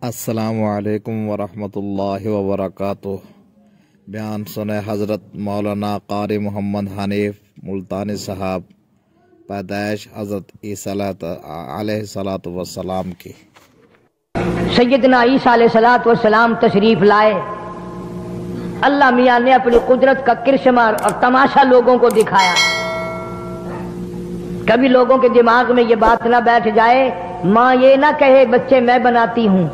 السلام علیکم ورحمۃ اللہ وبرکاتہ۔ بیان سنے حضرت مولانا قاری محمد حنیف ملتانی صاحب، پیدائش حضرت عیسیٰ علیہ الصلاۃ والسلام کی۔ سیدنا عیسیٰ علیہ الصلاۃ والسلام تشریف لائے، اللہ میاں نے اپنی قدرت کا کرشمہ اور تماشا لوگوں کو دکھایا۔ کبھی لوگوں کے دماغ میں یہ بات نہ بیٹھ جائے، ماں یہ نہ کہے بچے میں بناتی ہوں،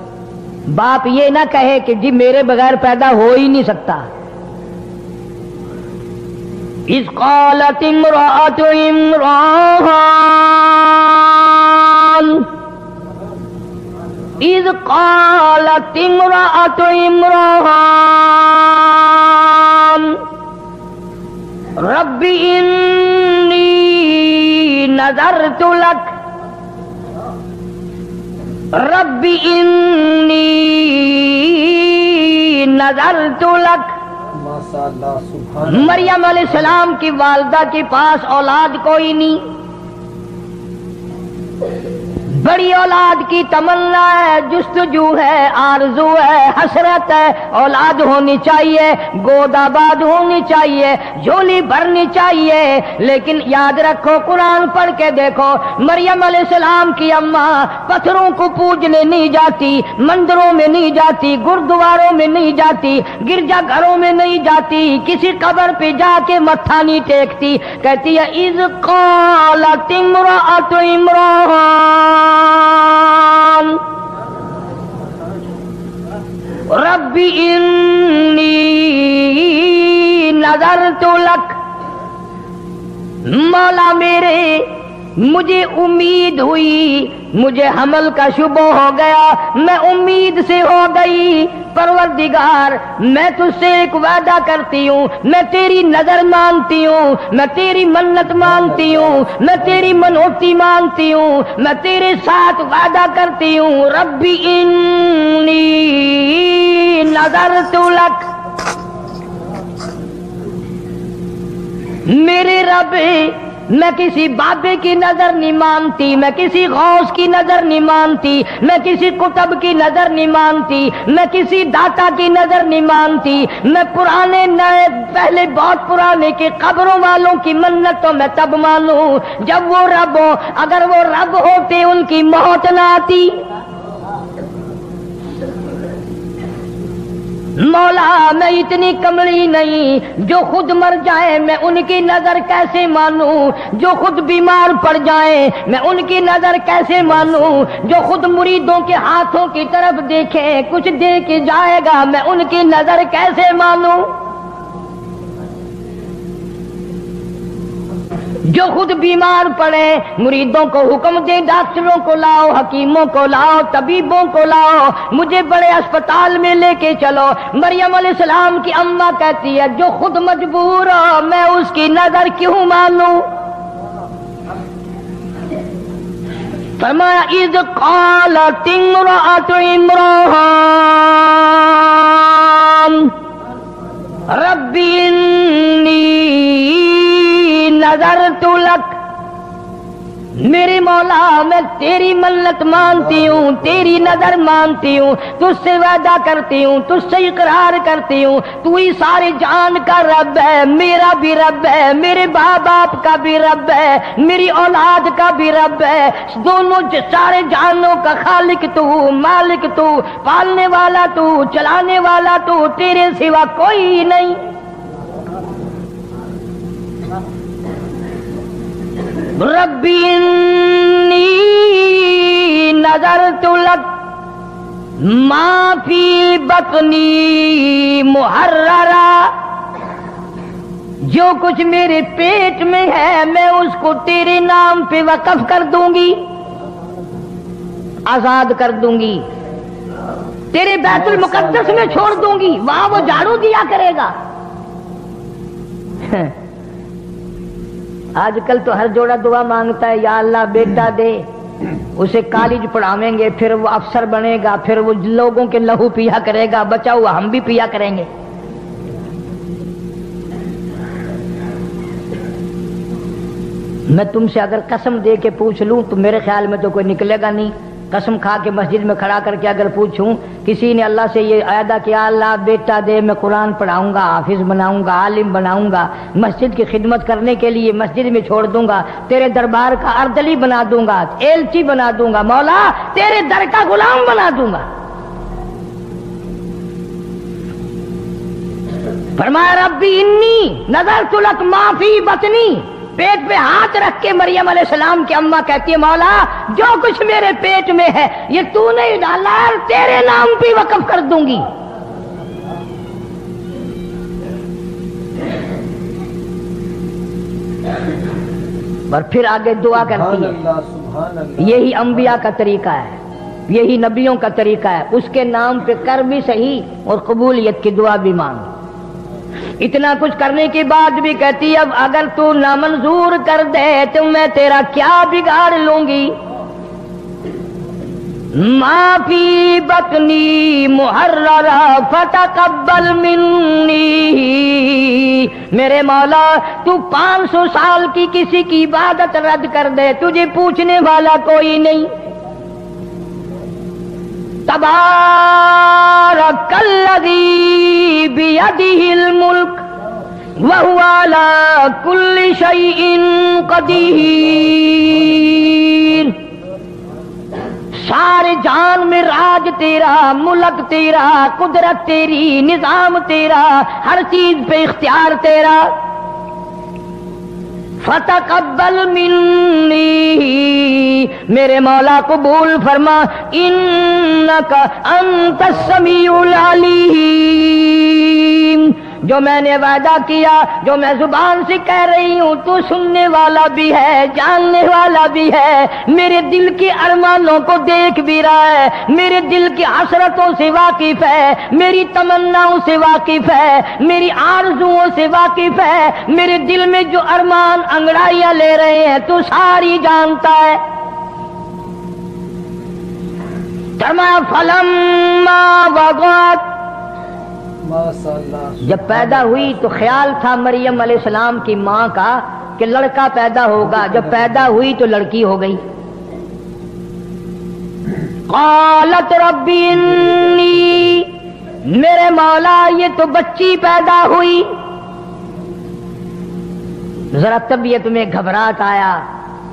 باپ یہ نہ کہے کہ جی میرے بغیر پیدا ہو ہی نہیں سکتا۔ اذ قالت امرأۃ عمران، اذ قالت امرأۃ عمران رب انی نذرت لک، رب انی نذرت لک۔ مریم علیہ السلام کی والدہ کے پاس اولاد کوئی نہیں، بڑی اولاد کی تمنا ہے، جستجو ہے، آرزو ہے، حسرت ہے، اولاد ہونی چاہیے، گود آباد ہونی چاہیے، جھولی بھرنی چاہیے۔ لیکن یاد رکھو، قرآن پڑھ کے دیکھو، مریم علیہ السلام کی اماں پتھروں کو پوجنے نہیں جاتی، مندروں میں نہیں جاتی، گردواروں میں نہیں جاتی، گرجا گھروں میں نہیں جاتی، کسی قبر پہ جا کے متھا نہیں ٹیکتی، کہتی ہے اذ قالت امرأۃ عمران رب انی نذرت لک۔ مولا میرے، مجھے امید ہوئی، مجھے حمل کا شبہ ہو گیا، میں امید سے ہو گئی، پروردگار میں تجھ سے ایک وعدہ کرتی ہوں، میں تیری نظر مانتی ہوں، میں تیری منت مانتی ہوں، میں تیری منوتی مانتی ہوں، میں تیرے ساتھ وعدہ کرتی ہوں، ربی انی نذرت لک۔ میرے رب، میں کسی بابے کی نظر نہیں مانتی، میں کسی غوث کی نظر نہیں مانتی، میں کسی کتب کی نظر نہیں مانتی، میں کسی داتا کی نظر نہیں مانتی، میں پرانے نئے پہلے بہت پرانے کے قبروں والوں کی منت تو میں تب مانوں جب وہ رب ہو، اگر وہ رب ہوتے ان کی موت نہ آتی۔ مولا میں اتنی کملی نہیں جو خود مر جائیں میں ان کی نظر کیسے مانوں، جو خود بیمار پڑ جائیں میں ان کی نظر کیسے مانوں، جو خود مریدوں کے ہاتھوں کی طرف دیکھیں کچھ دے کے جائے گا میں ان کی نظر کیسے مانوں، جو خود بیمار پڑے مریدوں کو حکم دے ڈاکٹروں کو لاؤ، حکیموں کو لاؤ، طبیبوں کو لاؤ، مجھے بڑے اسپتال میں لے کے چلو۔ مریم علیہ السلام کی اماں کہتی ہے جو خود مجبور ہو میں اس کی نظر کیوں مانوں؟ فرمایا اذ قالت امرأۃ عمران رب انی نذرت لک۔ میرے مولا میں تیری منت مانتی ہوں، تیری نظر مانتی ہوں، تجھ سے وعدہ کرتی ہوں، تجھ سے اقرار کرتی ہوں، تو ہی سارے جان کا رب ہے، میرا بھی رب ہے، میرے باپ باپ کا بھی رب ہے، میری اولاد کا بھی رب ہے، دونوں سارے جانوں کا خالق تو، مالک تو، پالنے والا تو، چلانے والا تو، تیرے سوا کوئی نہیں۔ رب انی نذرت لک ما فی بطنی محررا، جو کچھ میرے پیٹ میں ہے میں اس کو تیرے نام پہ وقف کر دوں گی، آزاد کر دوں گی، تیرے بیت المقدس میں چھوڑ دوں گی، وہاں وہ جھاڑو دیا کرے گا۔ آج کل تو ہر جوڑا دعا مانگتا ہے یا اللہ بیٹا دے، اسے کالج پڑھاویں گے، پھر وہ افسر بنے گا، پھر وہ لوگوں کے لہو پیا کرے گا، بچا ہوا ہم بھی پیا کریں گے۔ میں تم سے اگر قسم دے کے پوچھ لوں تو میرے خیال میں تو کوئی نکلے گا نہیں، قسم کھا کے مسجد میں کھڑا کر کے اگر پوچھوں کسی نے اللہ سے یہ عہدہ کیا اللہ بیٹا دے میں قرآن پڑھاؤں گا حافظ بناؤں گا عالم بناؤں گا مسجد کی خدمت کرنے کے لیے مسجد میں چھوڑ دوں گا تیرے دربار کا اردلی بنا دوں گا ایلچی بنا دوں گا مولا تیرے در کا غلام بنا دوں گا. فرمایا ربی انی نظرت لک ما فی بطنی. پیٹ پہ ہاتھ رکھ کے مریم علیہ السلام کی اماں کہتی ہے مولا جو کچھ میرے پیٹ میں ہے یہ تو نے ڈالا ہے تیرے نام پہ وقف کر دوں گی. اور پھر آگے دعا کرتی ہے. یہی انبیاء کا طریقہ ہے یہی نبیوں کا طریقہ ہے. اس کے نام پہ کر بھی صحیح اور قبولیت کی دعا بھی مانگ. اتنا کچھ کرنے کے بعد بھی کہتی اب اگر تو نامنظور کر دے تو میں تیرا کیا بگاڑ لوں گی. ما فی بطنی محررا فتقبل منی. میرے مولا تو 500 سال کی کسی کی عبادت رد کر دے تجھے پوچھنے والا کوئی نہیں. تبارک الذی بیدہ الملک وہو علی کل شیء قدیر. سارے جان میں راج تیرا ملک تیرا قدرت تیری نظام تیرا ہر چیز پہ اختیار تیرا. فتقبل منی میرے مولا قبول فرما انک انت السمیع العلیم. جو میں نے وعدہ کیا جو میں زبان سے کہہ رہی ہوں تو سننے والا بھی ہے جاننے والا بھی ہے. میرے دل کے ارمانوں کو دیکھ بھی رہا ہے میرے دل کی حسرتوں سے واقف ہے میری تمناؤں سے واقف ہے میری آرزوؤں سے واقف ہے. میرے دل میں جو ارمان انگڑائیاں لے رہے ہیں تو ساری جانتا ہے. فرمایا فلما وضعت. جب پیدا ہوئی تو خیال تھا مریم علیہ السلام کی ماں کا کہ لڑکا پیدا ہوگا. جب پیدا ہوئی تو لڑکی ہو گئی. قالت ربی انی میرے مولا یہ تو بچی پیدا ہوئی. ذرا طبیعت میں گھبراہٹ آیا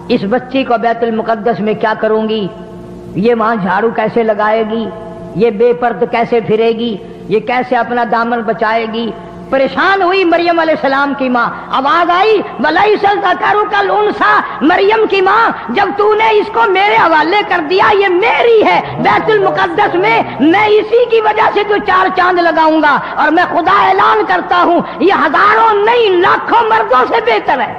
اس بچی کو بیت المقدس میں کیا کروں گی یہ وہاں جھاڑو کیسے لگائے گی یہ بے پرد کیسے پھرے گی یہ کیسے اپنا دامن بچائے گی. پریشان ہوئی مریم علیہ السلام کی ماں. آواز آئی وَلَيْسَ الذَّكَرُ كَالْأُنثَىٰ. مریم کی ماں جب تو نے اس کو میرے حوالے کر دیا یہ میری ہے بیت المقدس میں میں اسی کی وجہ سے تو 4 چاند لگاؤں گا اور میں خدا اعلان کرتا ہوں یہ ہزاروں نہیں لاکھوں مردوں سے بہتر ہے.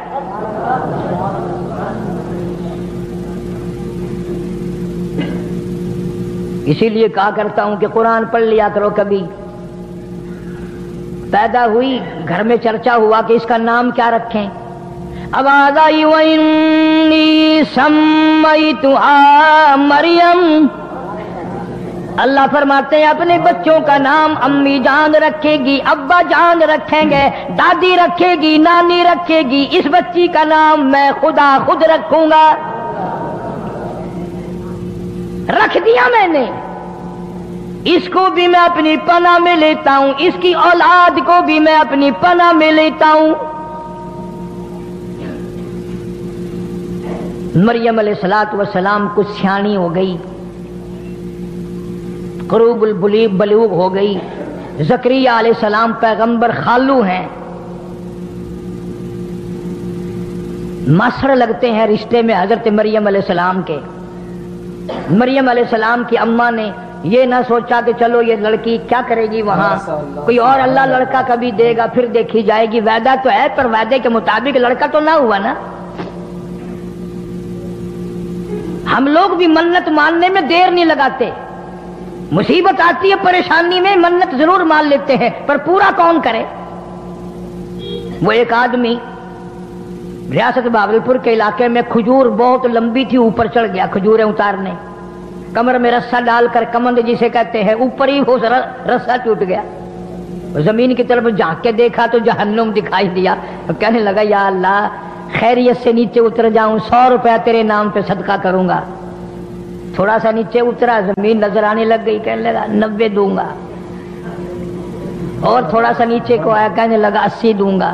اسی لیے کہا کرتا ہوں کہ قرآن پڑھ لیا کرو. کبھی پیدا ہوئی گھر میں چرچا ہوا کہ اس کا نام کیا رکھیں. آواز آئی وَإِنِّي سَمَّيْتُهَا مریم. اللہ فرماتے ہیں اپنے بچوں کا نام امی جان رکھے گی ابا جان رکھیں گے دادی رکھے گی نانی رکھے گی. اس بچی کا نام میں خدا خود رکھوں گا. رکھ دیا میں نے. اس کو بھی میں اپنی پناہ میں لیتا ہوں اس کی اولاد کو بھی میں اپنی پناہ میں لیتا ہوں. مریم علیہ السلام کچھ سیانی ہو گئی قروب البلوغ ہو گئی. زکریا علیہ السلام پیغمبر خالو ہیں ماسڑ لگتے ہیں رشتے میں حضرت مریم علیہ السلام کے. مریم علیہ السلام کی اماں نے یہ نہ سوچا کہ چلو یہ لڑکی کیا کرے گی وہاں کوئی اور اللہ لڑکا کبھی دے گا پھر دیکھی جائے گی. وعدہ تو ہے پر وعدے کے مطابق لڑکا تو نہ ہوا نا. ہم لوگ بھی منت ماننے میں دیر نہیں لگاتے. مصیبت آتی ہے پریشانی میں منت ضرور مان لیتے ہیں پر پورا کون کرے. وہ ایک آدمی ریاست بھاگلپور کے علاقے میں کھجور بہت لمبی تھی اوپر چڑھ گیا کھجوریں اتارنے. کمر میں رسا ڈال کر کمند جسے کہتے ہیں اوپر ہی وہ رسا ٹوٹ گیا. زمین کی طرف جھانک کے دیکھا تو جہنم دکھائی دیا. کہنے لگا یا اللہ خیریت سے نیچے اتر جاؤں 100 روپیہ تیرے نام پہ صدقہ کروں گا. تھوڑا سا نیچے اترا زمین نظر آنے لگ گئی، کہنے لگا 90 دوں گا، اور تھوڑا سا نیچے کو آیا کہنے لگا 80 دوں گا،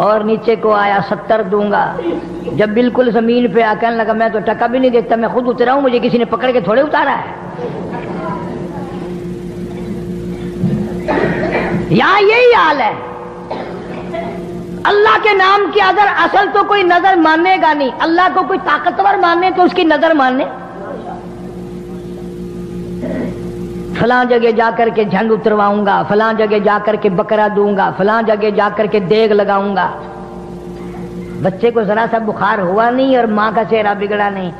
اور نیچے کو آیا 70 دوں گا، جب بالکل زمین پہ آ کہنے لگا میں تو ٹکا بھی نہیں دیتا، میں خود اترا ہوں، مجھے کسی نے پکڑ کے تھوڑے اتارا ہے۔ یہاں یہی حال ہے، اللہ کے نام کی اگر اصل تو کوئی نظر ماننے گا نہیں، اللہ کو کوئی طاقتور ماننے تو اس کی نظر ماننے، فلاں جگہ جا کر کے جھنڈ اترواؤں گا، فلاں جگہ جا کر کے بکرا دوں گا، فلاں جگہ جا کر کے دیگ لگاؤں گا۔ بچے کو ذرا سا بخار ہوا نہیں اور ماں کا چہرہ بگڑا نہیں،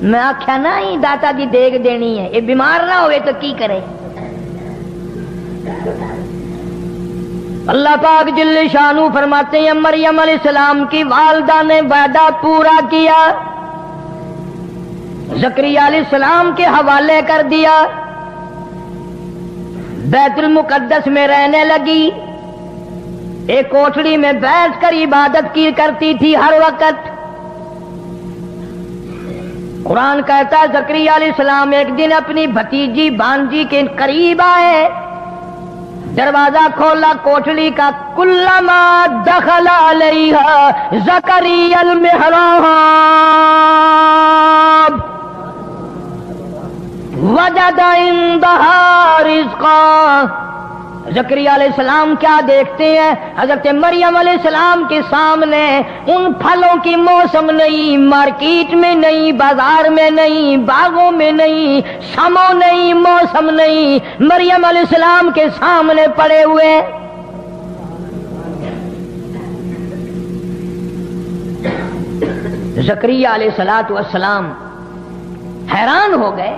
میں آخیا نا ہی داتا دی دیگ دینی ہے، یہ بیمار نہ ہوئے تو کی کرے۔ اللہ پاک جل شانہ فرماتے ہیں مریم علیہ السلام کی والدہ نے وعدہ پورا کیا، زکریا علیہ السلام کے حوالے کر دیا، بیت المقدس میں رہنے لگی، ایک کوٹھڑی میں بیٹھ کر عبادت کی کرتی تھی ہر وقت۔ قرآن کہتا ہے زکریا علیہ السلام ایک دن اپنی بھتیجی بانجی کے قریب آئے، دروازہ کھولا کوٹھڑی کا، کلما دخل علیہا زکریا المحراب وجد عندہا رزقا۔ زکریا علیہ السلام کیا دیکھتے ہیں؟ حضرت مریم علیہ السلام کے سامنے ان پھلوں کی موسم نہیں، مارکیٹ میں نہیں، بازار میں نہیں، باغوں میں نہیں، سمو نہیں، موسم نہیں، مریم علیہ السلام کے سامنے پڑے ہوئے۔ زکریا علیہ السلام حیران ہو گئے،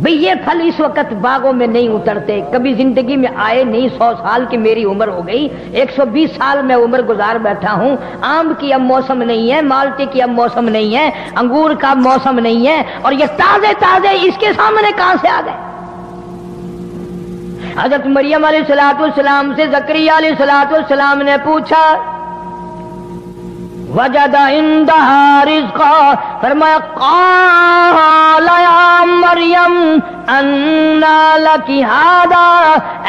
بھئی یہ پھل اس وقت باغوں میں نہیں اترتے، کبھی زندگی میں آئے نہیں، 100 سال کی میری عمر ہو گئی، 120 سال میں عمر گزار بیٹھا ہوں، آم کی اب موسم نہیں ہے، مالٹے کی اب موسم نہیں ہے، انگور کا موسم نہیں ہے، اور یہ تازے تازے اس کے سامنے کہاں سے آ گئے؟ حضرت مریم علیہ السلام سے زکریا علیہ السلام نے پوچھا، وجد عندها رزقا، فرمایا قال یا مریم انا لک ھذا،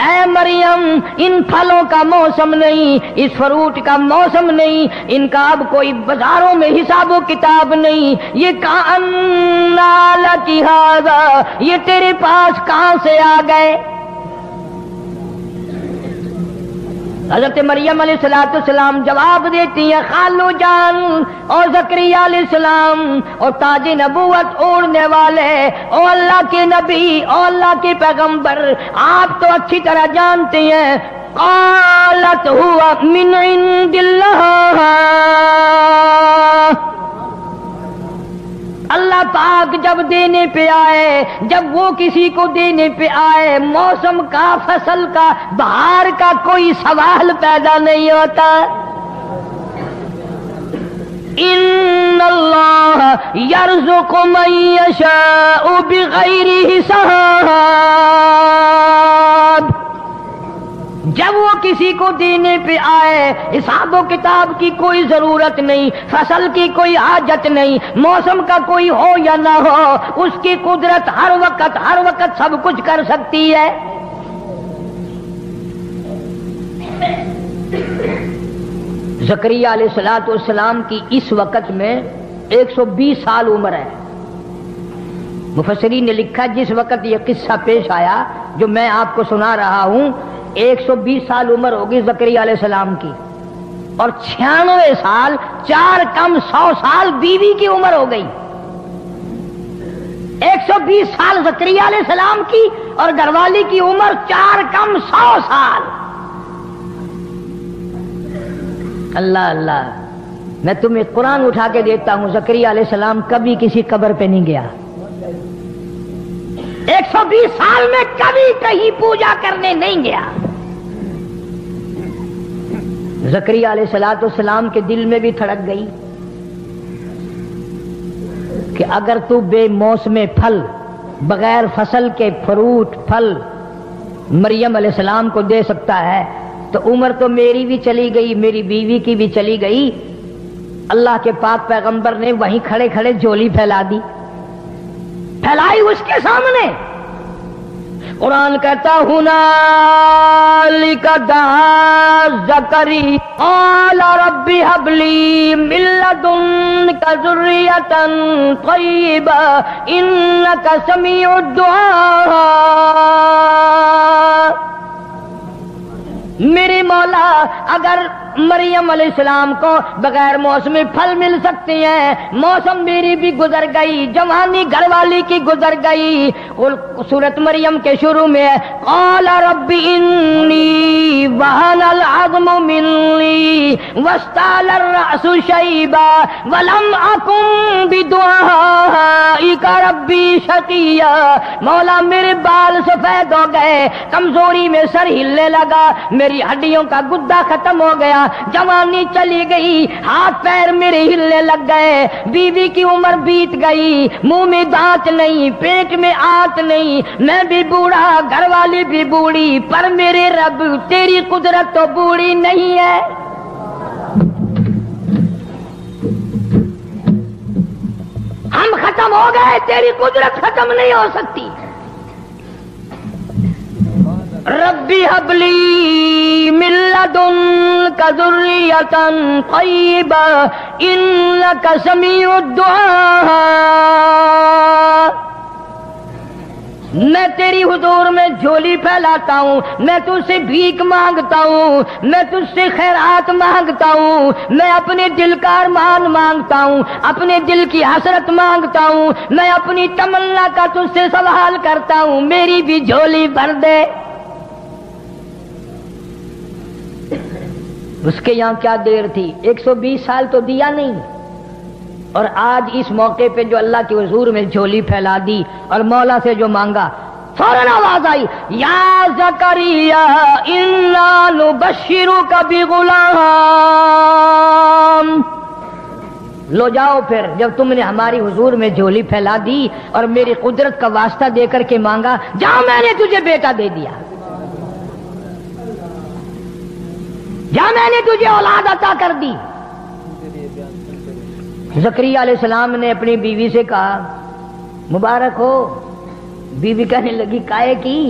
اے مریم ان پھلوں کا موسم نہیں، اس فروٹ کا موسم نہیں، ان کا اب کوئی بازاروں میں حساب و کتاب نہیں، یہ کہاں انا لک ھذا، یہ تیرے پاس کہاں سے آ گئے؟ حضرت مریم علیہ السلام جواب دیتی ہیں، خالو جان اور زکریا علیہ السلام اور تاج نبوت اوڑھنے والے، او اللہ کے نبی، او اللہ کے پیغمبر، آپ تو اچھی طرح جانتے ہیں، قالت ہوا من عند اللہ، اللہ پاک جب دینے پہ آئے، جب وہ کسی کو دینے پہ آئے، موسم کا، فصل کا، بہار کا کوئی سوال پیدا نہیں ہوتا۔ ان اللہ یرزق من یشاء بغیر حساب، جب وہ کسی کو دینے پہ آئے، حساب و کتاب کی کوئی ضرورت نہیں، فصل کی کوئی حاجت نہیں، موسم کا کوئی ہو یا نہ ہو، اس کی قدرت ہر وقت سب کچھ کر سکتی ہے۔ زکریا علیہ السلام کی اس وقت میں 120 سال عمر ہے۔ مفسرین نے لکھا جس وقت یہ قصہ پیش آیا جو میں آپ کو سنا رہا ہوں، 120 سال عمر ہوگی زکریا علیہ السلام کی، اور 96 سال 4 کم 100 سال بیوی کی عمر ہو گئی۔ 120 سال زکریا علیہ السلام کی اور گھر والی کی عمر 4 کم 100 سال۔ اللہ اللہ، میں تمہیں قرآن اٹھا کے دیتا ہوں، زکریا علیہ السلام کبھی کسی قبر پہ نہیں گیا، 120 سال میں کبھی کہیں پوجا کرنے نہیں گیا۔ زکریا علیہ السلام کے دل میں بھی تھڑک گئی کہ اگر تو بے موسم پھل، بغیر فصل کے فروٹ پھل مریم علیہ السلام کو دے سکتا ہے تو عمر تو میری بھی چلی گئی، میری بیوی کی بھی چلی گئی۔ اللہ کے پاک پیغمبر نے وہیں کھڑے کھڑے جھولی پھیلا دی، پھیلائی اس کے سامنے. قرآن کہتا ہنالک دعا زکریا قال رب هب لي من لدنك ذرية طيبة إنك سميع الدعاء. میرے مولا اگر مریم علیہ السلام کو بغیر موسمی پھل مل سکتے ہیں، موسم میری بھی گزر گئی، جوانی گھر والی کی گزر گئی. سورۃ مریم کے شروع میں قال رب انی وہن العظم منی واشتعل الرأس شیبا ولم اکن بدعائک ربی شقیا. مولا میرے بال سفید ہو گئے، کمزوری میں سر ہلنے لگا، میری ہڈیوں کا گدا ختم ہو گیا، جوانی چلی گئی، ہاتھ پیر میرے ہلنے لگ گئے، بیوی کی عمر بیت گئی، منہ میں دانت نہیں، پیٹ میں آنت نہیں، میں بھی بوڑھا، گھر والی بھی بوڑھی، پر میرے رب تیری قدرت تو بوڑھی نہیں ہے. ہم ختم ہو گئے، تیری قدرت ختم نہیں ہو سکتی. ربی حب لی من لدنک ذریۃ طیبہ انک سمیع الدعاء. میں تیری حضور میں جھولی پھیلاتا ہوں، میں تجھ سے بھیک مانگتا ہوں، میں تجھ سے خیرات مانگتا ہوں، میں اپنے دل کا ارمان مانگتا ہوں، اپنے دل کی حسرت مانگتا ہوں، میں اپنی تمنا کا تجھ سے سوال کرتا ہوں، میری بھی جھولی بھر دے. اس کے یہاں کیا دیر تھی، 120 سال تو دیا نہیں، اور آج اس موقع پہ جو اللہ کے حضور میں جھولی پھیلا دی اور مولا سے جو مانگا، فوراً آواز آئی یا زکریا انا نبشرک بغلام. لو جاؤ پھر، جب تم نے ہماری حضور میں جھولی پھیلا دی اور میری قدرت کا واسطہ دے کر کے مانگا، جاؤ میں نے تجھے بیٹا دے دیا، جا میں نے تجھے اولاد عطا کر دی. زکریا علیہ السلام نے اپنی بیوی سے کہا مبارک ہو. بیوی کہنے لگی کائے کی؟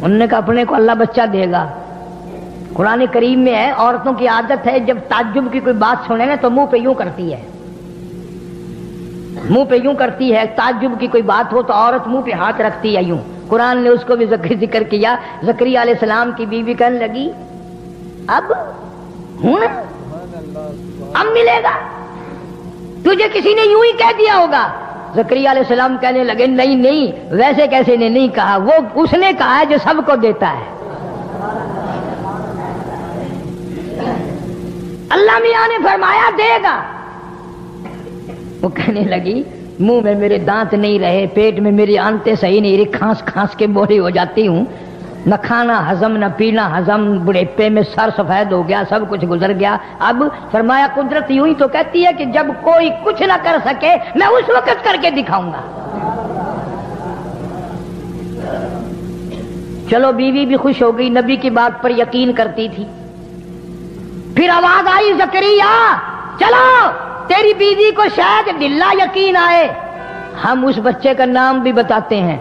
انہوں نے کہا اپنے کو اللہ بچہ دے گا. قرآن کریم میں ہے عورتوں کی عادت ہے جب تعجب کی کوئی بات سنے نا تو منہ پہ یوں کرتی ہے، منہ پہ یوں کرتی ہے. تعجب کی کوئی بات ہو تو عورت منہ پہ ہاتھ رکھتی ہے یوں. قرآن نے اس کو بھی ذکر کیا. زکریا علیہ السلام کی بیوی کہنے لگی اب ہوں اب ملے گا، تجھے کسی نے یوں ہی کہہ دیا ہوگا. زکریا علیہ السلام کہنے لگے نہیں نہیں، ویسے کیسے نے نہیں کہا، وہ اس نے کہا ہے جو سب کو دیتا ہے. اللہ میاں نے فرمایا دے گا. وہ کہنے لگی منہ میں میرے دانت نہیں رہے، پیٹ میں میری آنتیں صحیح نہیں رہی، کھانس کھانس کے بوڑھی ہو جاتی ہوں، نہ کھانا ہضم نہ پینا ہضم، بڑھیپے میں سر سفید ہو گیا، سب کچھ گزر گیا. اب فرمایا قدرت یوں ہی تو کہتی ہے کہ جب کوئی کچھ نہ کر سکے میں اس وقت کر کے دکھاؤں گا. چلو بیوی بھی خوش ہو گئی، نبی کی بات پر یقین کرتی تھی. پھر آواز آئی زکریا چلو تیری بیوی کو شاید دلہ یقین آئے، ہم اس بچے کا نام بھی بتاتے ہیں.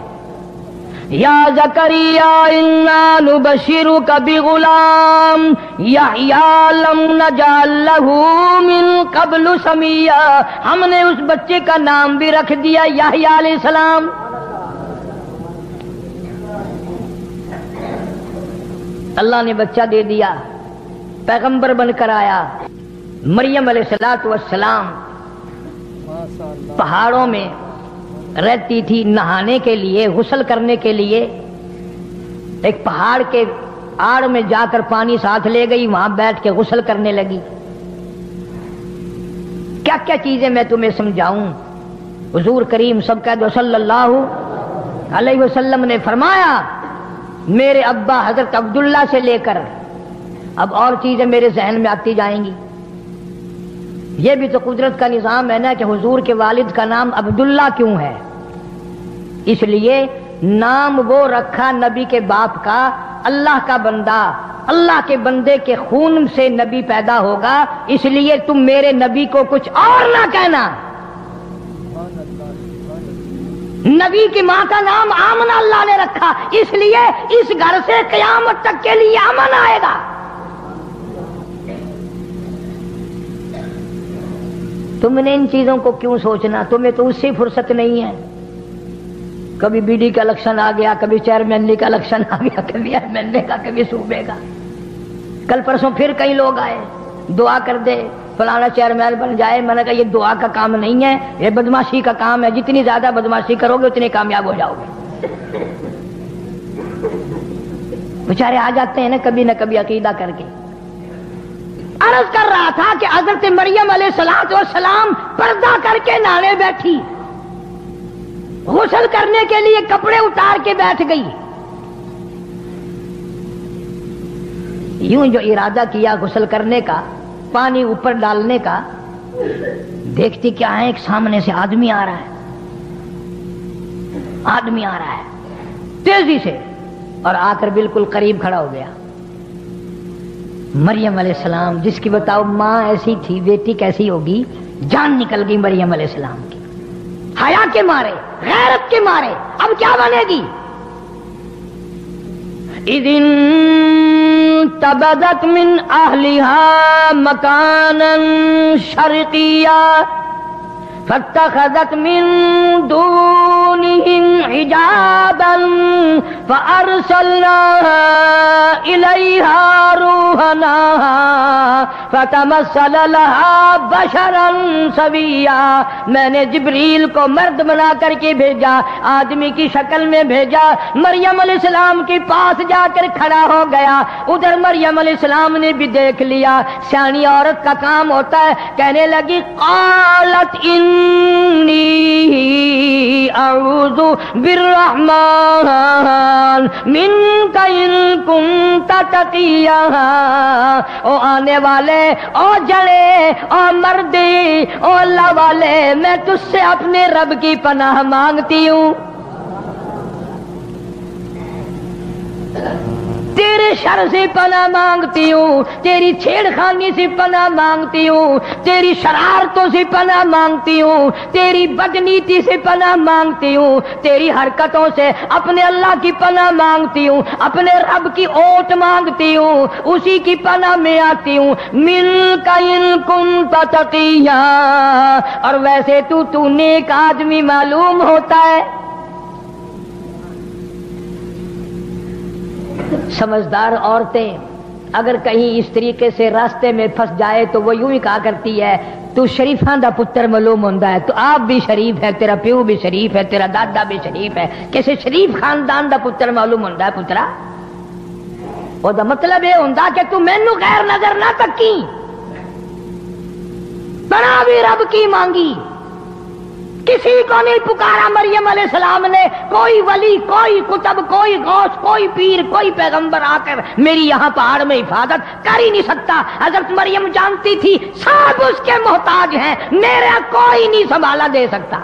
یا زکریا انا نبشرک بغلام یحییٰ لم نجعل لہ من قبل سمیا. ہم نے اس بچے کا نام بھی رکھ دیا یحییٰ علیہ السلام. اللہ نے بچہ دے دیا، پیغمبر بن کر آیا. مریم علیہ السلام پہاڑوں میں رہتی تھی، نہانے کے لیے غسل کرنے کے لیے ایک پہاڑ کے آڑ میں جا کر پانی ساتھ لے گئی، وہاں بیٹھ کے غسل کرنے لگی. کیا کیا چیزیں میں تمہیں سمجھاؤں. حضور کریم سب کہہ دو صلی اللہ علیہ وسلم نے فرمایا میرے ابا حضرت عبداللہ سے لے کر اب اور چیزیں میرے ذہن میں آتی جائیں گی. یہ بھی تو قدرت کا نظام ہے نا کہ حضور کے والد کا نام عبداللہ کیوں ہے؟ اس لیے نام وہ رکھا نبی کے باپ کا، اللہ کا بندہ، اللہ کے بندے کے خون سے نبی پیدا ہوگا، اس لیے تم میرے نبی کو کچھ اور نہ کہنا. نبی کی ماں کا نام آمنہ اللہ نے رکھا، اس لیے اس گھر سے قیامت تک کے لیے امن آئے گا۔ تم نے ان چیزوں کو کیوں سوچنا؟ تمہیں تو اس سے فرصت نہیں ہے۔ کبھی بی ڈی کا الیکشن آ گیا، کبھی چیئرمین کا الیکشن آ گیا، کبھی ایم ایل اے کا، کبھی صوبے کا۔ کل پرسوں پھر کئی لوگ آئے، دعا کر دے فلانا چیئرمین بن جائے۔ میں نے کہا یہ دعا کا کام نہیں ہے، یہ بدماشی کا کام ہے۔ جتنی زیادہ بدماشی کرو گے اتنے کامیاب ہو جاؤ گے۔ بیچارے آ جاتے ہیں نا کبھی نہ کبھی عقیدہ کر کے۔ عرض کر رہا تھا کہ حضرت مریم علیہ السلام پردہ کر کے نہانے بیٹھی، غسل کرنے کے لیے کپڑے اتار کے بیٹھ گئی۔ یوں جو ارادہ کیا غسل کرنے کا، پانی اوپر ڈالنے کا، دیکھتی کیا ہے، ایک سامنے سے آدمی آ رہا ہے، آدمی آ رہا ہے تیزی سے، اور آ کر بالکل قریب کھڑا ہو گیا۔ مریم علیہ السلام جس کی بتاؤ ماں ایسی تھی، بیٹی کیسی ہوگی؟ جان نکل گئی مریم علیہ السلام کی، حیا کے مارے، غیرت کے مارے۔ اب کیا بنے گی؟ اذن تبدت من اہلها مکانا شرقیا فاتخذت من دونهم حجابا فارسلنا الیہا روحنا فتمثل لها بشرا سویا۔ میں نے جبریل کو مرد بنا کر کے بھیجا، آدمی کی شکل میں بھیجا، مریم علیہ السلام کے پاس جا کر کھڑا ہو گیا۔ ادھر مریم علیہ السلام نے بھی دیکھ لیا، سیانی عورت کا کام ہوتا ہے، کہنے لگی قالت انی اعوذ بالرحمن منک ان کنت تقیا۔ او آنے والے، او جڑے، او مردی، او اللہ والے، میں تجھ سے اپنے رب کی پناہ مانگتی ہوں، تیرے شر سے پناہ مانگتی ہوں، تیری چھیڑ خانی سے پناہ مانگتی ہوں، تیری شرارتوں سے پناہ مانگتی ہوں، تیری بدنیتی سے پناہ مانگتی ہوں، تیری حرکتوں سے اپنے اللہ کی پناہ مانگتی ہوں، اپنے رب کی اوٹ مانگتی ہوں، اسی کی پناہ میں آتی ہوں۔ منک ان کنت تقیا، اور ویسے تو نیک آدمی معلوم ہوتا ہے۔ سمجھدار عورتیں اگر کہیں اس طریقے سے راستے میں پھنس جائے تو وہ یوں ہی کہا کرتی ہے تو شریفاں دا پتر معلوم ہوندا ہے، تو آپ بھی شریف ہے، تیرا پیو بھی شریف ہے، تیرا دادا بھی شریف ہے، کسی شریف خاندان دا پتر معلوم ہوندا ہے پترا۔ وہ دا مطلب یہ ہوندا کہ تو مینوں غیر نظر نہ تکی، پناہ بھی رب کی مانگی، کسی کو نہیں پکارا مریم علیہ السلام نے، کوئی ولی، کوئی کتب، کوئی غوث، کوئی پیر، کوئی پیغمبر آ کر میری یہاں پہاڑ میں حفاظت کر ہی نہیں سکتا۔ حضرت مریم جانتی تھی سب اس کے محتاج ہیں، میرا کوئی نہیں سنبھالا دے سکتا۔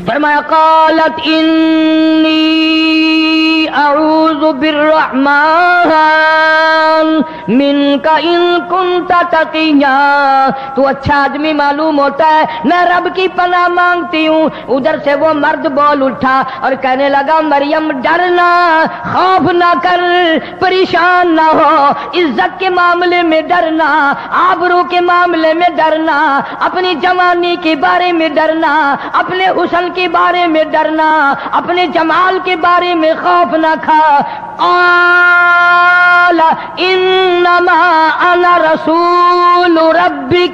فرمایا قالت انی اعوذ بالرحمن منک ان کنت تقیا، تو اچھا آدمی معلوم ہوتا ہے، میں رب کی پناہ مانگتی ہوں۔ ادھر سے وہ مرد بول اٹھا اور کہنے لگا مریم ڈرنا، خوف نہ کر، پریشان نہ ہو، عزت کے معاملے میں ڈرنا، آبرو کے معاملے میں ڈرنا، اپنی جوانی کے بارے میں ڈرنا، اپنے حسن کے بارے میں ڈرنا، اپنے جمال کے بارے میں خوف نہ کھا۔ قال انما انا رسول ربک،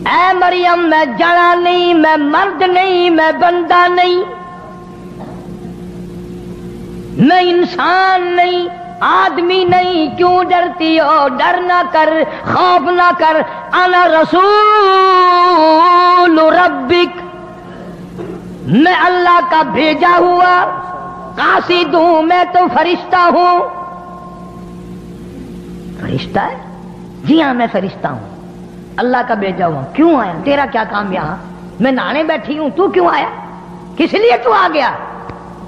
اے مریم میں جڑا نہیں، میں مرد نہیں، میں بندہ نہیں، میں انسان نہیں، آدمی نہیں، کیوں ڈرتی ہو؟ ڈر نہ کر، خوف نہ کر، انا رسول ربک، میں اللہ کا بھیجا ہوا قاصد ہوں، میں تو فرشتہ ہوں۔ فرشتہ ہے؟ جی ہاں میں فرشتہ ہوں، اللہ کا بھیجا ہوا۔ کیوں آیا؟ تیرا کیا کام یہاں؟ میں نہانے بیٹھی ہوں، تو کیوں آیا؟ کس لیے تو آ گیا؟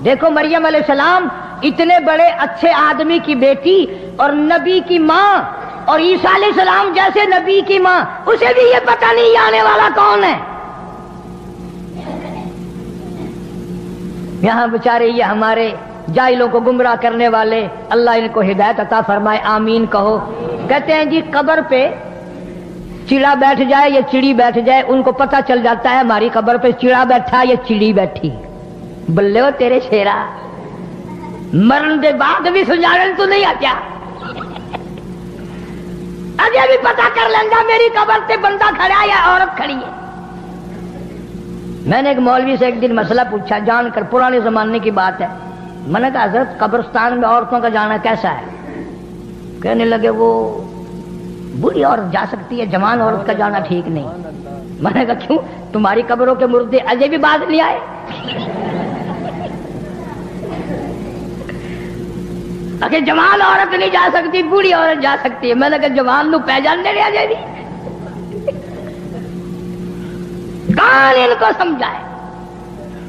دیکھو مریم علیہ السلام اتنے بڑے اچھے آدمی کی بیٹی اور نبی کی ماں، اور عیسیٰ علیہ السلام جیسے نبی کی ماں، اسے بھی یہ پتہ نہیں آنے والا کون ہے۔ یہاں بیچارے یہ ہمارے جاہلوں کو گمراہ کرنے والے، اللہ ان کو ہدایت عطا فرمائے، آمین کہو۔ کہتے ہیں جی قبر پہ چڑا بیٹھ جائے یا چڑی بیٹھ جائے، ان کو پتہ چل جاتا ہے ہماری قبر پہ چڑا بیٹھا یا چڑی بیٹھی۔ بلے ہو تیرے شیرا، مرن دے بعد بھی سنجھاڑن تو نہیں آتیا، اجے بھی پتہ کر لینگا میری قبر تے بندہ کھڑا یا عورت کھڑی ہے۔ میں نے ایک مولوی سے ایک دن مسئلہ پوچھا جان کر، پرانے زمانے کی بات ہے، میں نے کہا حضرت قبرستان میں عورتوں کا جانا کیسا ہے؟ کہنے لگے وہ بوڑھی عورت جا سکتی ہے، جوان عورت کا جانا ٹھیک نہیں۔ میں نے کہا کیوں؟ تمہاری قبروں کے مردے اجے بھی باز نہیں آئے؟ اگر جوان عورت نہیں جا سکتی، بوڑھی عورت جا سکتی ہے۔ میں نے کہا جوان نو پہچان دے رہا جائے دی، کون ان کو سمجھائے؟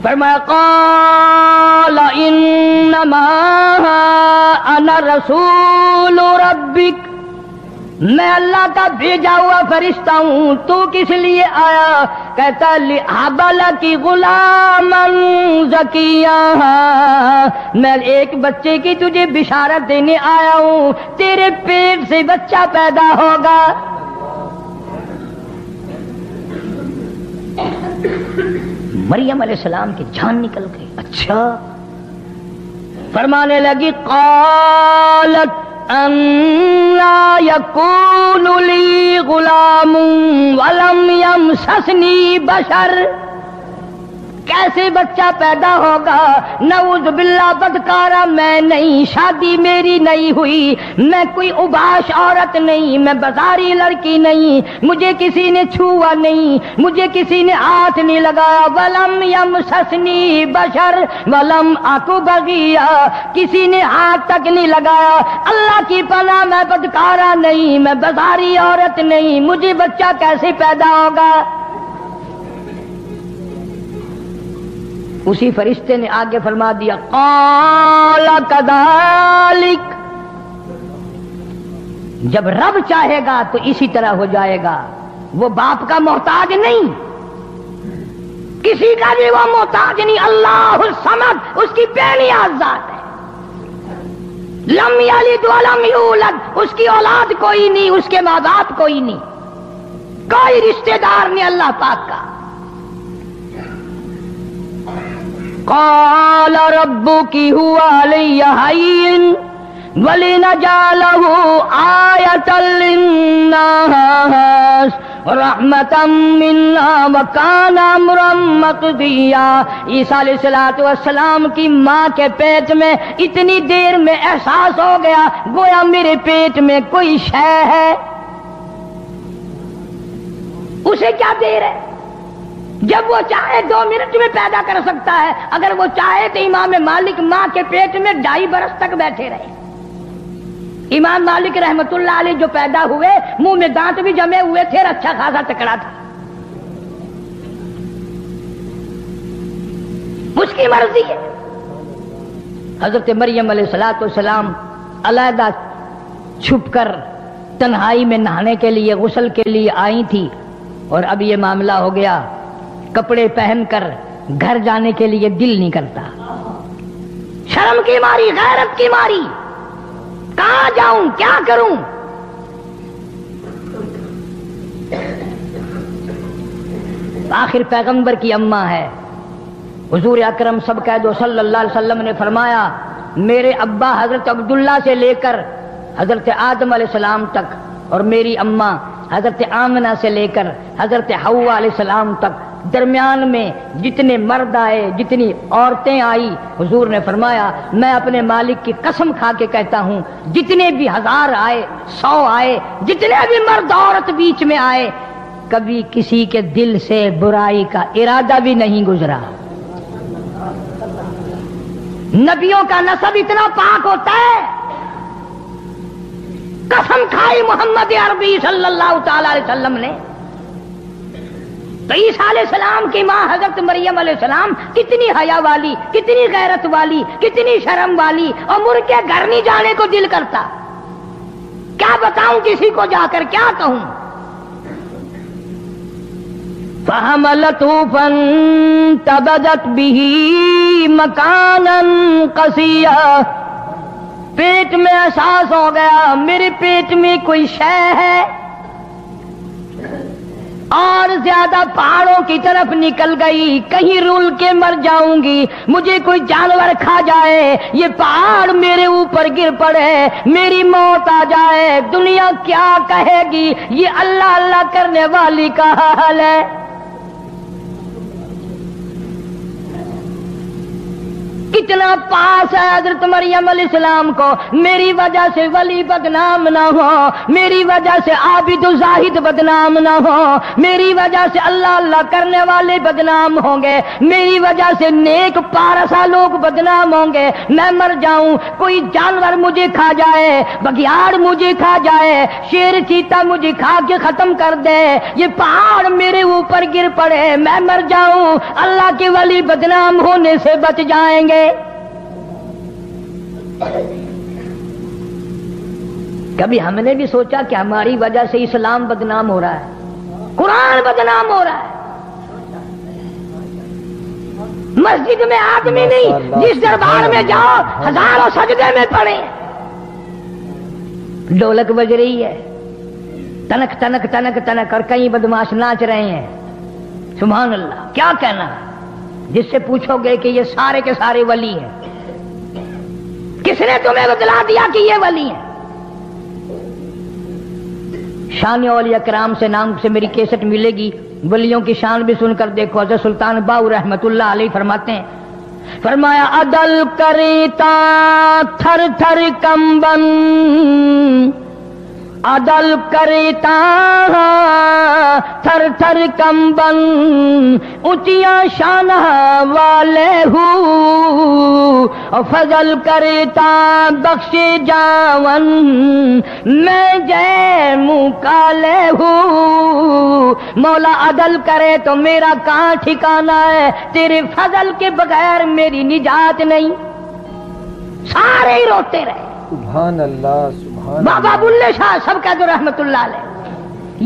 فرمایا قال انما انا رسول ربک، میں اللہ کا بھیجا ہوا فرشتہ ہوں، تو کس لیے آیا؟ کہتا لِأَحَبَ لَكِ غُلَامًا زَكِيًّا، میں ایک بچے کی تجھے بشارت دینے آیا ہوں، تیرے پیٹ سے بچہ پیدا ہوگا۔ مریم علیہ السلام کی جان نکل گئی۔ اچھا، فرمانے لگی قالت انا یکون لی غلام ولم یمسسنی بشر، کیسے بچہ پیدا ہوگا؟ نعوذ باللہ، بدکارا میں نہیں، شادی میری نہیں ہوئی، میں کوئی اوباش عورت نہیں، میں بازاری لڑکی نہیں، مجھے کسی نے چھوا نہیں، مجھے کسی نے ہاتھ نہیں لگایا۔ ولم یمسسنی بشر ولم اکو بغیا، کسی نے ہاتھ تک نہیں لگایا۔ اللہ کی پناہ، میں بدکارا نہیں، میں بازاری عورت نہیں، مجھے بچہ کیسے پیدا ہوگا؟ اسی فرشتے نے آگے فرما دیا قال کذالک، جب رب چاہے گا تو اسی طرح ہو جائے گا۔ وہ باپ کا محتاج نہیں، کسی کا بھی وہ محتاج نہیں، اللہ الصمد اس کی بے نیاز ذات ہے۔ لم یلد ولم یولد، اس کی اولاد کوئی نہیں، اس کے ماں باپ کوئی نہیں، کوئی رشتہ دار نہیں اللہ پاک کا۔ قال ربک هو علی ہین ولنجعلہ آیۃ للناس رحمتا منا وکان امرا مقضیا۔ عیسیٰ علیہ السلام کی ماں کے پیٹ میں اتنی دیر میں احساس ہو گیا گویا میرے پیٹ میں کوئی شے ہے۔ اسے کیا دیر ہے؟ جب وہ چاہے 2 منٹ میں پیدا کر سکتا ہے، اگر وہ چاہے تو امام مالک ماں کے پیٹ میں 2.5 برس تک بیٹھے رہے۔ امام مالک رحمت اللہ علیہ جو پیدا ہوئے، منہ میں دانت بھی جمے ہوئے تھے، اچھا خاصا تکڑا تھا، اس کی مرضی ہے۔ حضرت مریم علیہ السلام علیحدہ چھپ کر تنہائی میں نہانے کے لیے، غسل کے لیے آئی تھی، اور اب یہ معاملہ ہو گیا، کپڑے پہن کر گھر جانے کے لیے دل نہیں کرتا، شرم کی ماری، غیرت کی ماری، کہاں جاؤں، کیا کروں؟ آخر پیغمبر کی اماں ہے، حضور اکرم سب کہہ دو صلی اللہ علیہ وسلم نے فرمایا میرے ابا حضرت عبداللہ سے لے کر حضرت آدم علیہ السلام تک، اور میری اماں حضرت آمنہ سے لے کر حضرت حوا علیہ السلام تک، درمیان میں جتنے مرد آئے، جتنی عورتیں آئی، حضور نے فرمایا میں اپنے مالک کی قسم کھا کے کہتا ہوں جتنے بھی 1000 آئے، 100 آئے، جتنے بھی مرد عورت بیچ میں آئے، کبھی کسی کے دل سے برائی کا ارادہ بھی نہیں گزرا۔ نبیوں کا نسب اتنا پاک ہوتا ہے، قسم کھائی محمد عربی صلی اللہ تعالی علیہ وسلم نے۔ تو عیسیٰ علیہ السلام کی ماں حضرت مریم علیہ السلام کتنی حیا والی، کتنی غیرت والی، کتنی شرم والی، اور مر کے گھر نہیں جانے کو دل کرتا، کیا بتاؤں کسی کو جا کر کیا کہوں؟ فحملته فانتبذت به مکانا قصیا، پیٹ میں احساس ہو گیا میرے پیٹ میں کوئی شے ہے، اور زیادہ پہاڑوں کی طرف نکل گئی، کہیں رول کے مر جاؤں گی، مجھے کوئی جانور کھا جائے، یہ پہاڑ میرے اوپر گر پڑے، میری موت آ جائے، دنیا کیا کہے گی؟ یہ اللہ اللہ کرنے والی کا حال ہے۔ کتنا پاس ہے حضرت مریم علیہ السلام کو، میری وجہ سے ولی بدنام نہ ہو، میری وجہ سے عابد و زاہد بدنام نہ ہو، میری وجہ سے اللہ اللہ کرنے والے بدنام ہوں گے، میری وجہ سے نیک پارسا لوگ بدنام ہوں گے، میں مر جاؤں، کوئی جانور مجھے کھا جائے، بگیاڑ مجھے کھا جائے، شیر چیتا مجھے کھا کے ختم کر دے، یہ پہاڑ میرے اوپر گر پڑے، میں مر جاؤں، اللہ کے ولی بدنام ہونے سے بچ جائیں گے۔ کبھی ہم نے بھی سوچا کہ ہماری وجہ سے اسلام بدنام ہو رہا ہے، قرآن بدنام ہو رہا ہے؟ مسجد میں آدمی نہیں، جس دربار میں جاؤ ہزاروں سجدے میں پڑے، ڈھولک بج رہی ہے، تنک تنک تنک تنک، اور کئی بدماش ناچ رہے ہیں، سبحان اللہ۔ کیا کہنا ہے؟ جس سے پوچھو گے کہ یہ سارے کے سارے ولی ہیں، کس نے تمہیں بتلا دیا کہ یہ ولی ہیں؟ شان اولیاء کرام سے نام سے میری کیسٹ ملے گی، ولیوں کی شان بھی سن کر دیکھو۔ حضرت سلطان باؤ رحمت اللہ علیہ فرماتے ہیں، فرمایا عدل کریتا تھر تھر کمبن، عدل کرتا تھر تھر کمبن، اونچیاں شان والے ہو، فضل کرتا بخش جاون، میں جے منہ کالے ہوں۔ مولا عدل کرے تو میرا کہاں ٹھکانا ہے، تیرے فضل کے بغیر میری نجات نہیں۔ سارے ہی روتے رہے، سبحان اللہ سبحان بابا بلے شاہ سب کہہ دو رحمت اللہ علیہ،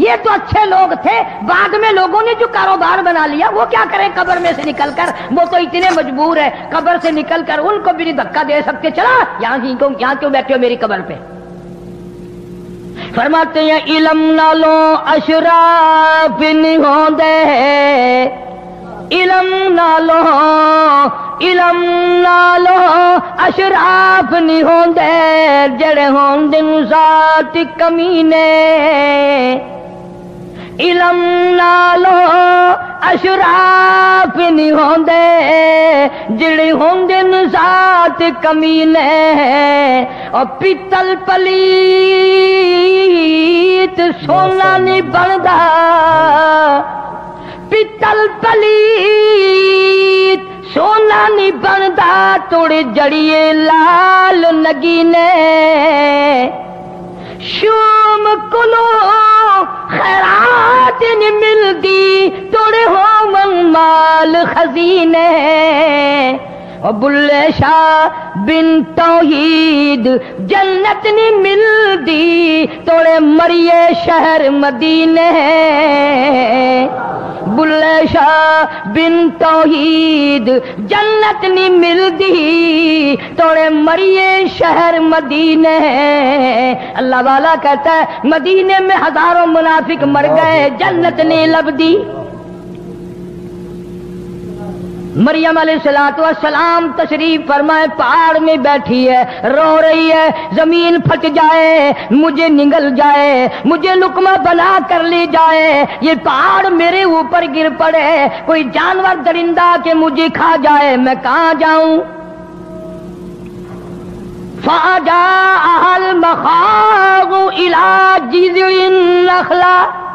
یہ تو اچھے لوگ تھے، بعد میں لوگوں نے جو کاروبار بنا لیا وہ کیا کریں قبر میں سے نکل کر، وہ تو اتنے مجبور ہے قبر سے نکل کر، ان کو بھی نہیں دھکا دے سکتے، چلا یہاں کیوں بیٹھے ہو میری قبر پہ۔ فرماتے ہیں علم نالوں اشراف نہیں ہوندے، علم نالو اشراف نہیں ہوندے، جڑے ہوندے ذات کمینے، علم نالو اشراف نہیں ہوندے، جڑے ہوندے ذات کمینے، اور پیتل پلیت سونا نہیں بندا، پیتل پلیت سونا نہیں بندا، توڑے جڑیے لال نگینے، شوم کلو خیرات نہیں ملدی، توڑے ہو من مال خزینے، اور بلے شاہ بن توحید جنت نہیں ملدی، توڑے مریے شہر مدینے، بلے شاہ بن توحید جنت نہیں ملدی، توڑے مریے شہر مدینے۔ اللہ والا کہتا ہے مدینے میں ہزاروں منافق مر گئے، جنت نہیں لبدی۔ مریم علیہ السلام تشریف فرمائے، پہاڑ میں بیٹھی ہے، رو رہی ہے، زمین پھٹ جائے، مجھے نگل جائے، مجھے لقمہ بنا کر لے جائے، یہ پہاڑ میرے اوپر گر پڑے، کوئی جانور درندہ کہ مجھے کھا جائے، میں کہاں جاؤں؟ فَأَجَاءَهَا الْمَخَاضُ إِلَى جِذْعِ النَّخْلَةِ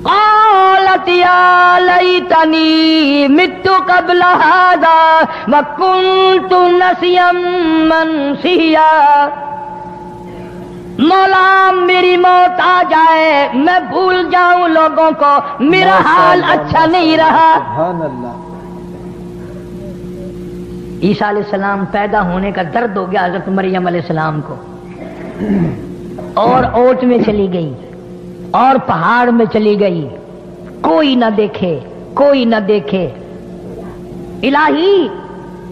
قالت یا لیتنی مت قبل هذا وکنت نسیا منسیا، مولا میری موت آ جائے، میں بھول جاؤں لوگوں کو، میرا حال اچھا نہیں رہا۔ سبحان اللہ۔ عیسیٰ علیہ السلام پیدا ہونے کا درد ہو گیا حضرت مریم علیہ السلام کو، اور اوٹ میں چلی گئی اور پہاڑ میں چلی گئی، کوئی نہ دیکھے کوئی نہ دیکھے، الہی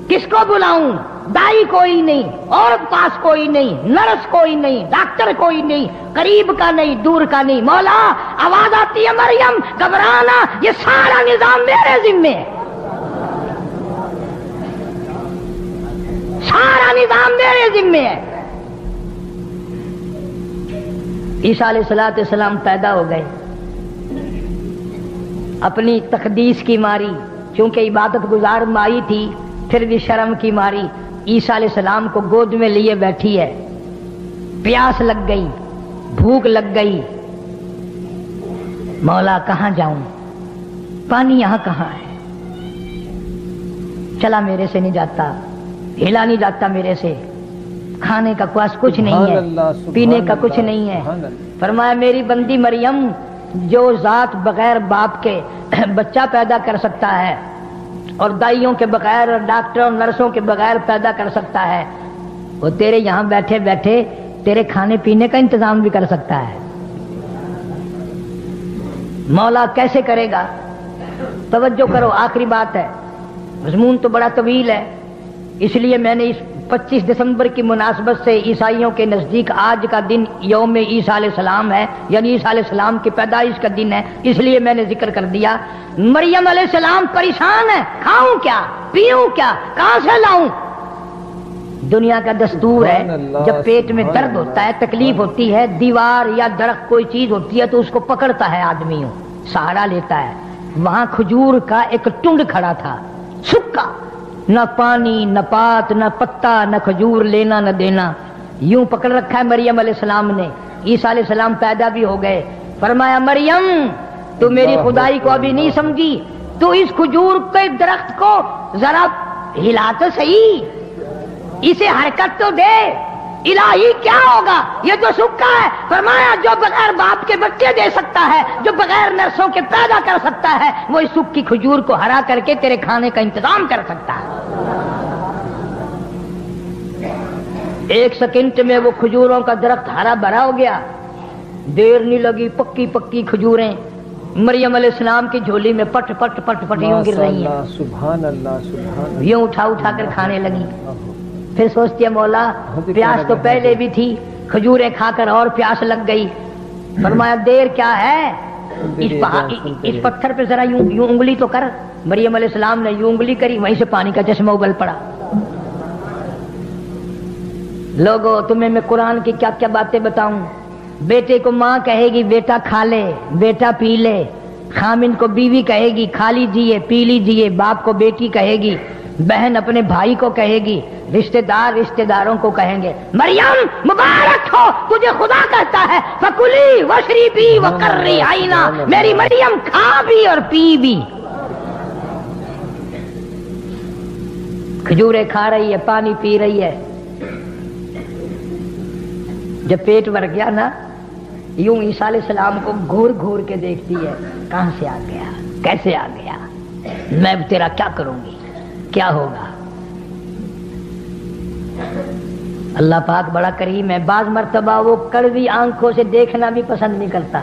کس کو بلاؤں؟ دائی کوئی نہیں، عورت پاس کوئی نہیں، نرس کوئی نہیں، ڈاکٹر کوئی نہیں، قریب کا نہیں دور کا نہیں، مولا آواز آتی ہے مریم گھبرانا، یہ سارا نظام میرے ذمے ہے، سارا نظام میرے ذمے ہے۔ عیسیٰ علیہ السلام پیدا ہو گئے، اپنی تقدیس کی ماری، چونکہ عبادت گزار مائی تھی پھر بھی شرم کی ماری عیسیٰ علیہ السلام کو گود میں لیے بیٹھی ہے، پیاس لگ گئی، بھوک لگ گئی، مولا کہاں جاؤں، پانی یہاں کہاں ہے، چلا میرے سے نہیں جاتا، ہلا نہیں جاتا میرے سے، کھانے کا کچھ نہیں ہے، پینے کا کچھ نہیں ہے۔ فرمایا میری بندی مریم جو ذات بغیر باپ کے بچہ پیدا کر سکتا ہے اور دائیوں کے بغیر اور ڈاکٹروں اور نرسوں کے بغیر پیدا کر سکتا ہے، وہ تیرے یہاں بیٹھے بیٹھے تیرے کھانے پینے کا انتظام بھی کر سکتا ہے، مولا کیسے کرے گا؟ توجہ کرو، آخری بات ہے، مضمون تو بڑا طویل ہے، اس لیے میں نے اس 25 دسمبر کی مناسبت سے عیسائیوں کے نزدیک آج کا دن یوم عیسیٰ علیہ السلام ہے، یعنی عیسیٰ علیہ السلام کی پیدائش کا دن ہے، اس لیے میں نے ذکر کر دیا۔ مریم علیہ السلام پریشان ہے، کھاؤں کیا پیوں کیا کہاں سے لاؤں؟ دنیا کا دستور ہے جب پیٹ میں درد ہوتا ہے تکلیف ہوتی ہے، دیوار یا درخت کوئی چیز ہوتی ہے تو اس کو پکڑتا ہے آدمی، سہارا لیتا ہے۔ وہاں کھجور کا ایک ٹنڈ کھڑا تھا، سکا، نہ پانی نہ پات نہ پتا نہ کھجور لینا نہ دینا، یوں پکڑ رکھا ہے مریم علیہ السلام نے۔ عیسیٰ علیہ السلام پیدا بھی ہو گئے، فرمایا مریم تو میری خدائی کو ابھی نہیں سمجھی، تو اس کھجور کے درخت کو ذرا ہلا تو صحیح، اسے حرکت تو دے، الہی کیا ہوگا یہ تو سکا ہے۔ فرمایا جو بغیر باپ کے بچے دے سکتا ہے، جو بغیر نرسوں کے پیدا کر سکتا ہے، وہ اس سکی کھجور کو ہرا کر کے تیرے کھانے کا انتظام کر سکتا ہے۔ 1 سیکنڈ میں وہ کھجوروں کا درخت ہرا بھرا ہو گیا، دیر نہیں لگی، پکی پکی کھجوریں مریم علیہ السلام کی جھولی میں پٹ پٹ پٹ پٹ یوں گر رہی ہیں، سبحان اللہ سبحان اللہ، یوں اٹھا اٹھا کر کھانے لگی۔ پھر سوچتی ہے مولا پیاس تو پہلے بھی تھی، کھجوریں کھا کر اور پیاس لگ گئی۔ فرمایا دیر کیا ہے، اس پتھر پہ ذرا یوں انگلی تو کر۔ مریم علیہ السلام نے یوں انگلی کری، وہیں سے پانی کا چشمہ ابل پڑا۔ لوگو تمہیں میں قرآن کی کیا کیا باتیں بتاؤں۔ بیٹے کو ماں کہے گی بیٹا کھا لے بیٹا پی لے، خامن کو بیوی کہے گی کھا لیجیے پی لیجیے، باپ کو بیٹی کہے گی، بہن اپنے بھائی کو کہے گی، رشتہ دار رشتہ داروں کو کہیں گے مریم مبارک ہو تجھے خدا کہتا ہے فکلی وشربی وقرری عینا، میری مریم کھا بھی اور پی بھی۔ کھجوریں کھا رہی ہے، پانی پی رہی ہے، جب پیٹ بھر گیا نا یوں عیسیٰ علیہ السلام کو گھور گھور کے دیکھتی ہے، کہاں سے آ گیا، کیسے آ گیا، میں تیرا کیا کروں گی، کیا ہوگا۔ اللہ پاک بڑا کریم ہے، بعض مرتبہ وہ کڑوی آنکھوں سے دیکھنا بھی پسند نہیں کرتا۔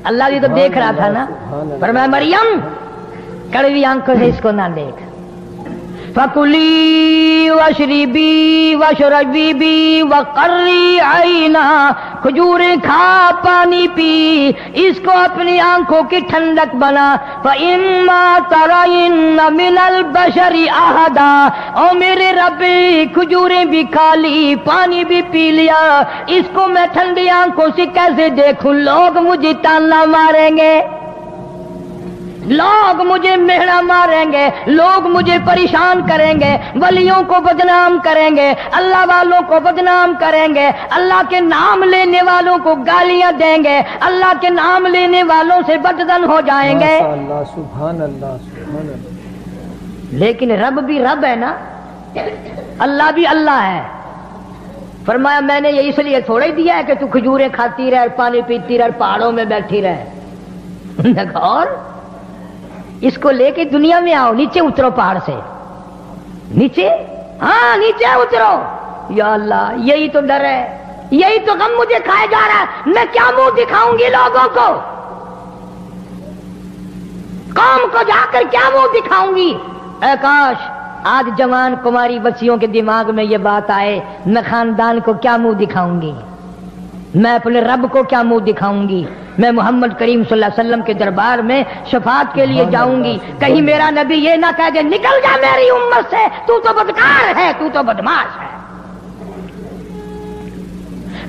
اللہ بھی تو دیکھ رہا تھا نا، فرمایا مریم کڑوی آنکھوں سے اس کو نہ دیکھ، فَكُلِي وَاشْرِبِي وَاشْرَبِي وَقَرِّي عَيْنًا، کھجوریں کھا پانی پی، اس کو اپنی آنکھوں کی ٹھنڈک بنا۔ فَإِمَّا تَرَيِنَّ مِنَ الْبَشَرِ أَحَدًا، او میرے رب کھجوریں بھی کھا لی پانی بھی پی لیا، اس کو میں ٹھنڈی آنکھوں سے کیسے دیکھوں، لوگ مجھے تانا ماریں گے، لوگ مجھے مہرا ماریں گے، لوگ مجھے پریشان کریں گے، ولیوں کو بدنام کریں گے، اللہ والوں کو بدنام کریں گے، اللہ کے نام لینے والوں کو گالیاں دیں گے، اللہ کے نام لینے والوں سے بدزن ہو جائیں گے۔ سبحان اللہ سبحان اللہ۔ لیکن رب بھی رب ہے نا، اللہ بھی اللہ ہے۔ فرمایا میں نے یہ اس لیے تھوڑا ہی دیا ہے کہ تو کھجوریں کھاتی رہ، پانی پیتی رہ، پہاڑوں میں بیٹھی رہ، اور اس کو لے کے دنیا میں آؤ، نیچے اترو پہاڑ سے، نیچے، ہاں نیچے اترو، یا اللہ یہی تو ڈر ہے، یہی تو غم مجھے کھائے جا رہا ہے، میں کیا منہ دکھاؤں گی لوگوں کو، قوم کو جا کر کیا منہ دکھاؤں گی؟ اے کاش آج جوان کماری بچیوں کے دماغ میں یہ بات آئے، میں خاندان کو کیا منہ دکھاؤں گی، میں اپنے رب کو کیا منہ دکھاؤں گی، میں محمد کریم صلی اللہ علیہ وسلم کے دربار میں شفاعت کے لیے جاؤں گی، کہیں میرا نبی یہ نہ کہہ دے نکل جا میری امت سے، تو بدکار ہے، تو بدماش ہے۔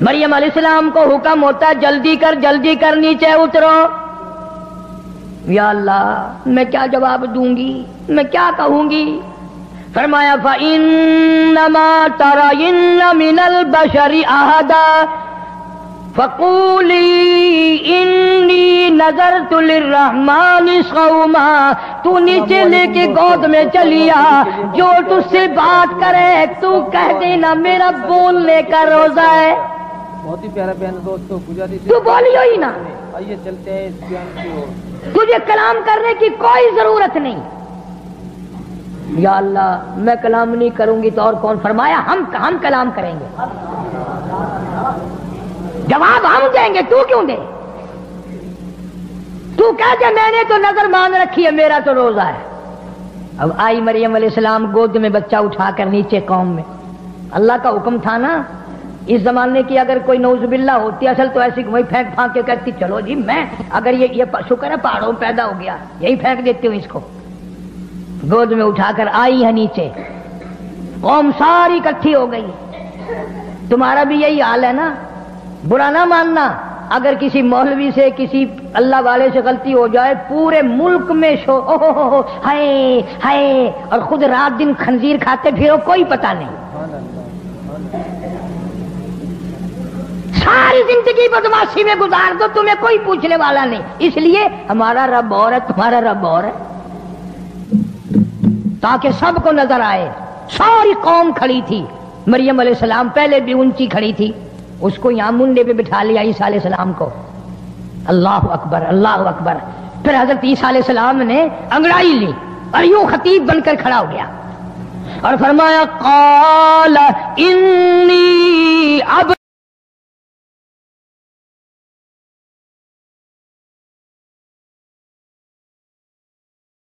مریم علیہ السلام کو حکم ہوتا ہے جلدی کر نیچے اترو۔ یا اللہ میں کیا جواب دوں گی، میں کیا کہوں گی؟ فرمایا فَإِنَّمَا تَرَيِنَّ مِنَ الْبَشَرِ أَحَدًا فَقُولِي إِنِّي نَذَرْتُ لِلرَّحْمَنِ صَوْمًا، تو نیچے لے کے گود میں چلیا، جو تجھ سے بات کرے تو کہہ دینا میرا بولنے کا روزہ ہے۔ بہت ہی پیارا بیان دوستو، تو بولیو ہی نا، آئیے چلتے ہیں اس بیان کی اور۔ تجھے کلام کرنے کی کوئی ضرورت نہیں۔ یا اللہ میں کلام نہیں کروں گی تو اور کون؟ فرمایا ہم کلام کریں گے، جواب ہم دیں گے، تو کیوں دے؟ تو کہہ دے میں نے تو نظر مان رکھی ہے، میرا تو روزہ ہے۔ اب آئی مریم علیہ السلام گود میں بچہ اٹھا کر نیچے قوم میں، اللہ کا حکم تھا نا، اس زمانے کی اگر کوئی نعوذ باللہ ہوتی اصل تو ایسی وہی پھینک پھانک کے کہتی چلو جی میں اگر یہ شکر ہے پہاڑوں میں پیدا ہو گیا یہی پھینک دیتی ہوں اس کو۔ گود میں اٹھا کر آئی ہے نیچے، قوم ساری اکٹھی ہو گئی۔ تمہارا بھی یہی حال ہے نا، برا نہ ماننا، اگر کسی مولوی سے کسی اللہ والے سے غلطی ہو جائے پورے ملک میں ہائے ہائے، اور خود رات دن خنزیر کھاتے پھرو کوئی پتہ نہیں، ساری زندگی بدماشی میں گزار دو تمہیں کوئی پوچھنے والا نہیں، اس لیے ہمارا رب اور ہے تمہارا رب اور ہے، تاکہ سب کو نظر آئے۔ ساری قوم کھڑی تھی، مریم علیہ السلام پہلے بھی اونچی کھڑی تھی، اس کو یہاں منڈے پہ بٹھا لیا عیسیٰ علیہ السلام کو۔ اللہ اکبر اللہ اکبر۔ پھر حضرت عیسیٰ علیہ السلام نے انگڑائی لی اور یوں خطیب بن کر کھڑا ہو گیا اور فرمایا قال انی عبد